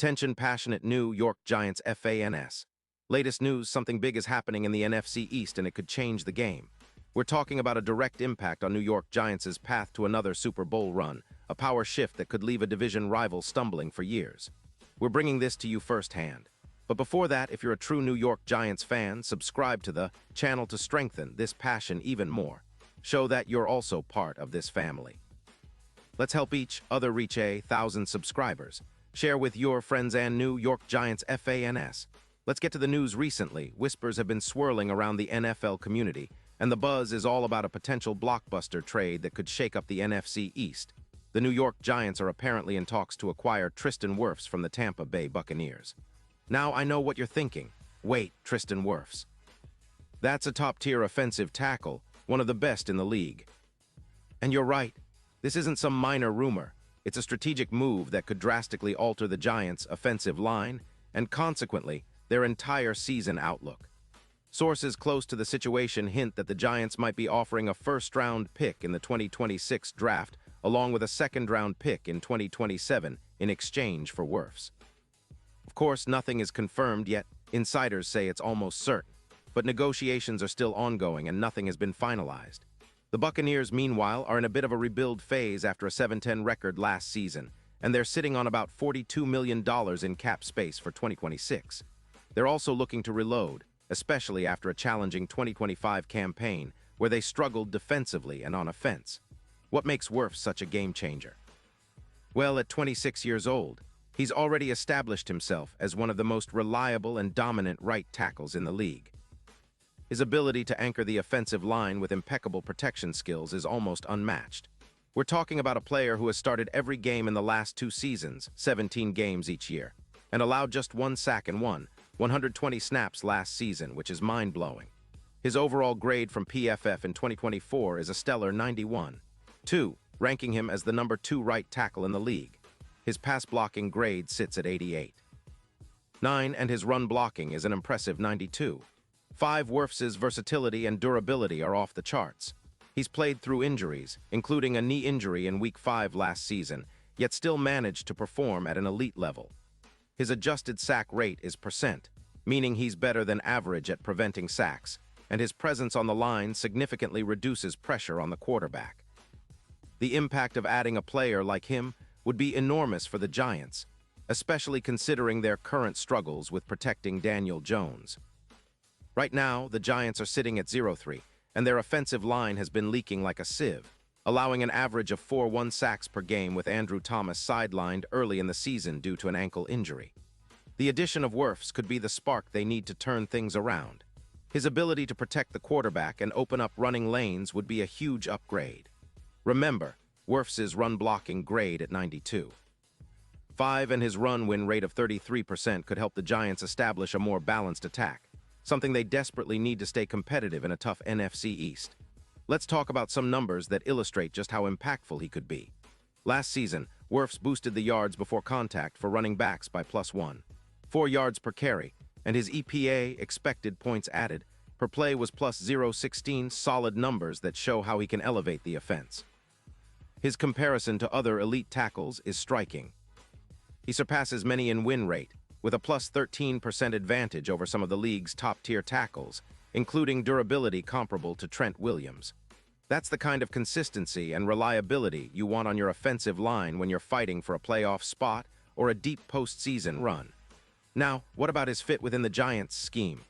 Attention passionate New York Giants fans. Latest news, something big is happening in the NFC East and it could change the game. We're talking about a direct impact on New York Giants' path to another Super Bowl run, a power shift that could leave a division rival stumbling for years. We're bringing this to you firsthand. But before that, if you're a true New York Giants fan, subscribe to the channel to strengthen this passion even more. Show that you're also part of this family. Let's help each other reach 1,000 subscribers. Share with your friends and New York Giants fans. Let's get to the news recently. Whispers have been swirling around the NFL community, and the buzz is all about a potential blockbuster trade that could shake up the NFC East. The New York Giants are apparently in talks to acquire Tristan Wirfs from the Tampa Bay Buccaneers. Now I know what you're thinking. Wait, Tristan Wirfs. That's a top-tier offensive tackle, one of the best in the league. And you're right. This isn't some minor rumor. It's a strategic move that could drastically alter the Giants' offensive line and, consequently, their entire season outlook. Sources close to the situation hint that the Giants might be offering a first-round pick in the 2026 draft along with a second-round pick in 2027 in exchange for Wirfs. Of course, nothing is confirmed yet. Insiders say it's almost certain, but negotiations are still ongoing and nothing has been finalized. The Buccaneers, meanwhile, are in a bit of a rebuild phase after a 7-10 record last season, and they're sitting on about $42 million in cap space for 2026. They're also looking to reload, especially after a challenging 2025 campaign where they struggled defensively and on offense. What makes Wirfs such a game-changer? Well, at 26 years old, he's already established himself as one of the most reliable and dominant right tackles in the league. His ability to anchor the offensive line with impeccable protection skills is almost unmatched. We're talking about a player who has started every game in the last 2 seasons, 17 games each year, and allowed just 1 sack in 120 snaps last season, which is mind-blowing. His overall grade from PFF in 2024 is a stellar 91.2, ranking him as the number 2 right tackle in the league. His pass blocking grade sits at 88.9, and his run blocking is an impressive 92. Wirfs' versatility and durability are off the charts. He's played through injuries, including a knee injury in Week 5 last season, yet still managed to perform at an elite level. His adjusted sack rate is %, meaning he's better than average at preventing sacks, and his presence on the line significantly reduces pressure on the quarterback. The impact of adding a player like him would be enormous for the Giants, especially considering their current struggles with protecting Daniel Jones. Right now, the Giants are sitting at 0-3, and their offensive line has been leaking like a sieve, allowing an average of 4 sacks per game with Andrew Thomas sidelined early in the season due to an ankle injury. The addition of Wirfs could be the spark they need to turn things around. His ability to protect the quarterback and open up running lanes would be a huge upgrade. Remember, Wirfs' run-blocking grade at 92.5 and his run-win rate of 33% could help the Giants establish a more balanced attack, something they desperately need to stay competitive in a tough NFC East. Let's talk about some numbers that illustrate just how impactful he could be. Last season, Wirfs boosted the yards before contact for running backs by +4 yards per carry, and his EPA, expected points added, per play was +0.16, solid numbers that show how he can elevate the offense. His comparison to other elite tackles is striking. He surpasses many in win rate, with a +13% advantage over some of the league's top-tier tackles, including durability comparable to Trent Williams. That's the kind of consistency and reliability you want on your offensive line when you're fighting for a playoff spot or a deep postseason run. Now, what about his fit within the Giants' scheme?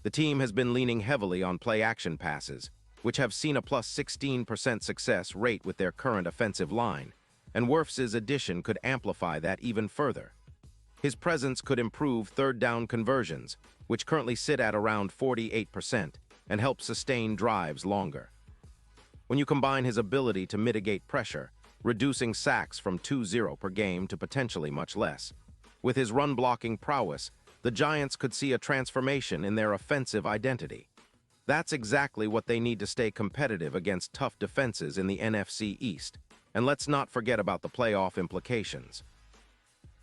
The team has been leaning heavily on play-action passes, which have seen a +16% success rate with their current offensive line, and Wirfs' addition could amplify that even further. His presence could improve third-down conversions, which currently sit at around 48%, and help sustain drives longer. When you combine his ability to mitigate pressure, reducing sacks from 2-0 per game to potentially much less, with his run-blocking prowess, the Giants could see a transformation in their offensive identity. That's exactly what they need to stay competitive against tough defenses in the NFC East. And let's not forget about the playoff implications.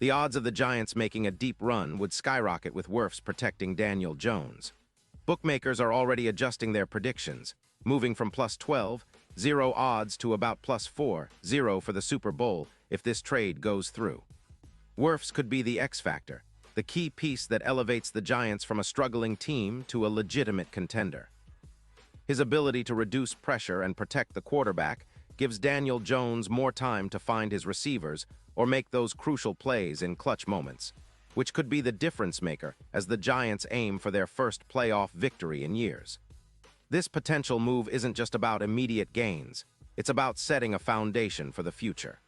The odds of the Giants making a deep run would skyrocket with Wirfs protecting Daniel Jones. Bookmakers are already adjusting their predictions, moving from +12, 0 odds to about +4, 0 for the Super Bowl if this trade goes through. Wirfs could be the X factor, the key piece that elevates the Giants from a struggling team to a legitimate contender. His ability to reduce pressure and protect the quarterback gives Daniel Jones more time to find his receivers or make those crucial plays in clutch moments, which could be the difference maker as the Giants aim for their first playoff victory in years. This potential move isn't just about immediate gains, it's about setting a foundation for the future.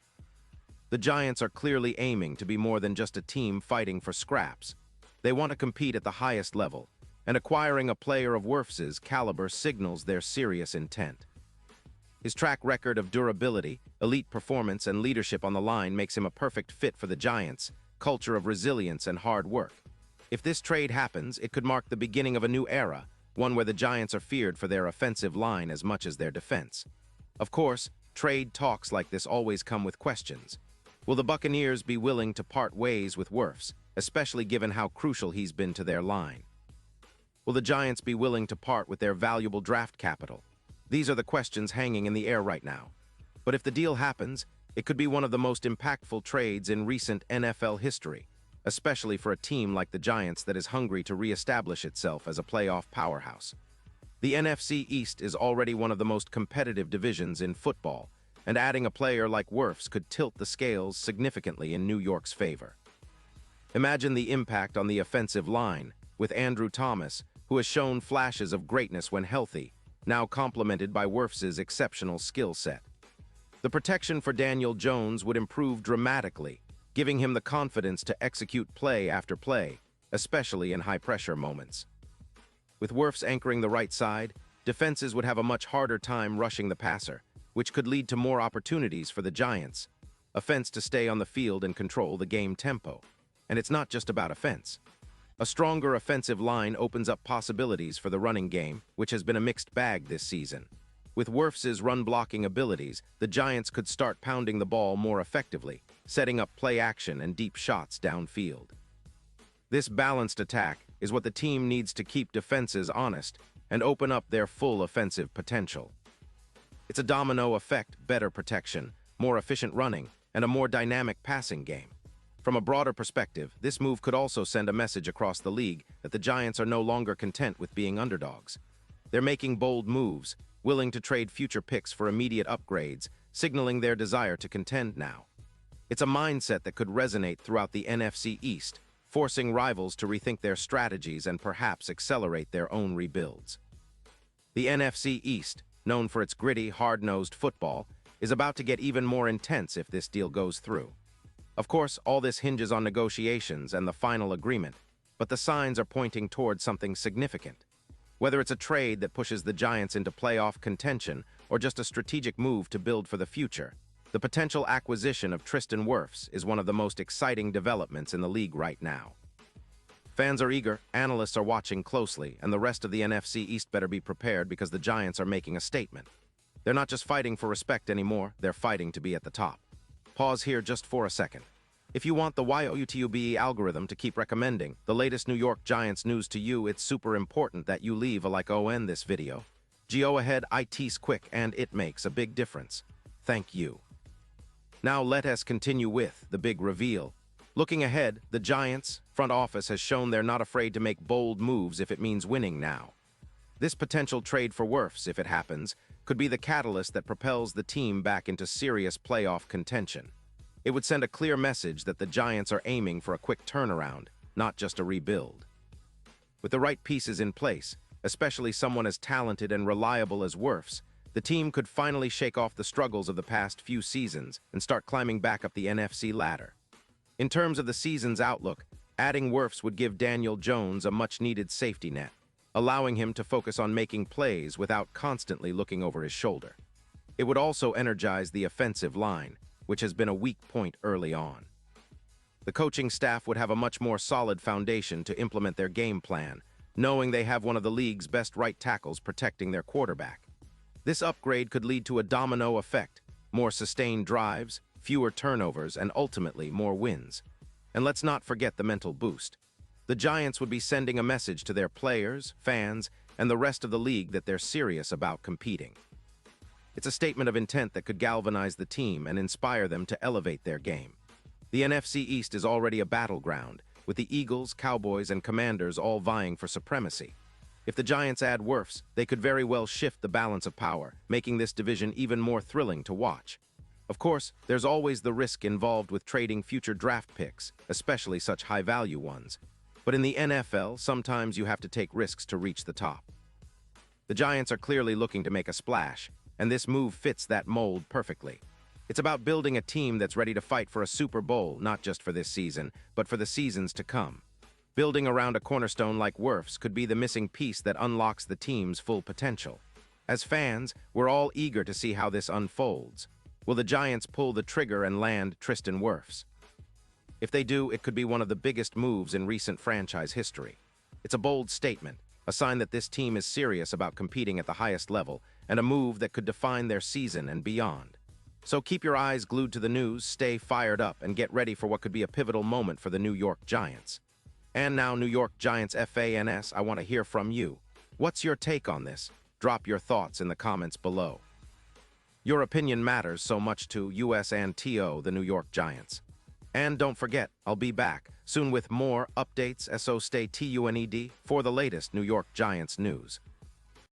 The Giants are clearly aiming to be more than just a team fighting for scraps. They want to compete at the highest level, and acquiring a player of Wirfs' caliber signals their serious intent. His track record of durability, elite performance, and leadership on the line makes him a perfect fit for the Giants' culture of resilience and hard work. If this trade happens, it could mark the beginning of a new era, one where the Giants are feared for their offensive line as much as their defense. Of course, trade talks like this always come with questions. Will the Buccaneers be willing to part ways with Wirfs, especially given how crucial he's been to their line? Will the Giants be willing to part with their valuable draft capital? These are the questions hanging in the air right now. But if the deal happens, it could be one of the most impactful trades in recent NFL history, especially for a team like the Giants that is hungry to reestablish itself as a playoff powerhouse. The NFC East is already one of the most competitive divisions in football, and adding a player like Wirfs could tilt the scales significantly in New York's favor. Imagine the impact on the offensive line, with Andrew Thomas, who has shown flashes of greatness when healthy, now complemented by Wirfs' exceptional skill set. The protection for Daniel Jones would improve dramatically, giving him the confidence to execute play after play, especially in high-pressure moments. With Wirfs anchoring the right side, defenses would have a much harder time rushing the passer, which could lead to more opportunities for the Giants' offense to stay on the field and control the game tempo. And it's not just about offense. A stronger offensive line opens up possibilities for the running game, which has been a mixed bag this season. With Wirfs' run-blocking abilities, the Giants could start pounding the ball more effectively, setting up play action and deep shots downfield. This balanced attack is what the team needs to keep defenses honest and open up their full offensive potential. It's a domino effect: better protection, more efficient running, and a more dynamic passing game. From a broader perspective, this move could also send a message across the league that the Giants are no longer content with being underdogs. They're making bold moves, willing to trade future picks for immediate upgrades, signaling their desire to contend now. It's a mindset that could resonate throughout the NFC East, forcing rivals to rethink their strategies and perhaps accelerate their own rebuilds. The NFC East, known for its gritty, hard-nosed football, is about to get even more intense if this deal goes through. Of course, all this hinges on negotiations and the final agreement, but the signs are pointing towards something significant. Whether it's a trade that pushes the Giants into playoff contention or just a strategic move to build for the future, the potential acquisition of Tristan Wirfs is one of the most exciting developments in the league right now. Fans are eager, analysts are watching closely, and the rest of the NFC East better be prepared because the Giants are making a statement. They're not just fighting for respect anymore, they're fighting to be at the top. Pause here just for a second. If you want the YouTube algorithm to keep recommending the latest New York Giants news to you, it's super important that you leave a like on this video. Go ahead, it's quick and it makes a big difference. Thank you. Now let us continue with the big reveal. Looking ahead, the Giants' front office has shown they're not afraid to make bold moves if it means winning now. This potential trade for Wirfs, if it happens, could be the catalyst that propels the team back into serious playoff contention. It would send a clear message that the Giants are aiming for a quick turnaround, not just a rebuild. With the right pieces in place, especially someone as talented and reliable as Wirfs, the team could finally shake off the struggles of the past few seasons and start climbing back up the NFC ladder. In terms of the season's outlook, adding Wirfs would give Daniel Jones a much-needed safety net, allowing him to focus on making plays without constantly looking over his shoulder. It would also energize the offensive line, which has been a weak point early on. The coaching staff would have a much more solid foundation to implement their game plan, knowing they have one of the league's best right tackles protecting their quarterback. This upgrade could lead to a domino effect: more sustained drives, fewer turnovers, and ultimately more wins. And let's not forget the mental boost. The Giants would be sending a message to their players, fans, and the rest of the league that they're serious about competing. It's a statement of intent that could galvanize the team and inspire them to elevate their game. The NFC East is already a battleground, with the Eagles, Cowboys, and Commanders all vying for supremacy. If the Giants add Wirfs, they could very well shift the balance of power, making this division even more thrilling to watch. Of course, there's always the risk involved with trading future draft picks, especially such high-value ones. But in the NFL, sometimes you have to take risks to reach the top. The Giants are clearly looking to make a splash, and this move fits that mold perfectly. It's about building a team that's ready to fight for a Super Bowl, not just for this season, but for the seasons to come. Building around a cornerstone like Wirfs could be the missing piece that unlocks the team's full potential. As fans, we're all eager to see how this unfolds. Will the Giants pull the trigger and land Tristan Wirfs? If they do, it could be one of the biggest moves in recent franchise history. It's a bold statement, a sign that this team is serious about competing at the highest level, and a move that could define their season and beyond. So keep your eyes glued to the news, stay fired up, and get ready for what could be a pivotal moment for the New York Giants. And now, New York Giants fans, I want to hear from you. What's your take on this? Drop your thoughts in the comments below. Your opinion matters so much to US and TO, the New York Giants. And don't forget, I'll be back soon with more updates, so stay tuned for the latest New York Giants news.